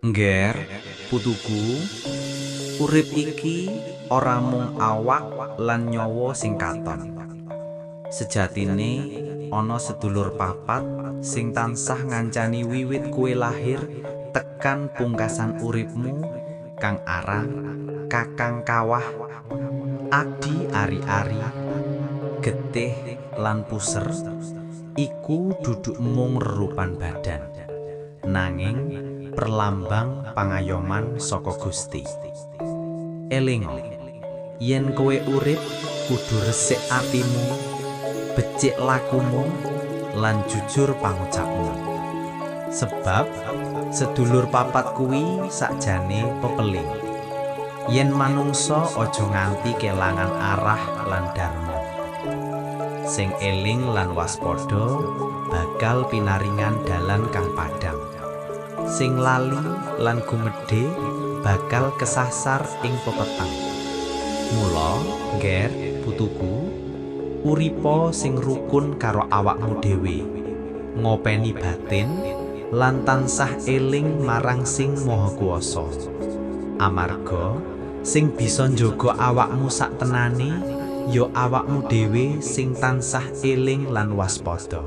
Ngger, putuku, urip iki ora mung awak lan nyawa sing katon. Sejatine ana sedulur papat sing tansah ngancani wiwit kowe lahir tekan pungkasan uripmu kang aran Kakang Kawah, Adi Ari-ari, Getih lan Puser iku duduk mung rerupan badan, nanging perlambang pangayoman saka Gusti. Elinga, yen kowe urip kudu resik atimu, becik lakumu, lan jujur pangucapmu. Sebab sedulur papat kuwi sakjane pepeling. Yen manungsa aja nganti kelangan arah lan dharma. Sing eling lan waspada bakal pinaringan dalan kang padhang. Sing lali lan gumedhe bakal kesasar ing pepetang. Mula, ngger, putuku, uripa sing rukun karo awakmu dhewe, ngopeni batin lan tansah eling marang sing maha kuwasa. Amarga sing bisa njaga awakmu sak tenane ya awakmu dhewe sing tansah eling lan waspada.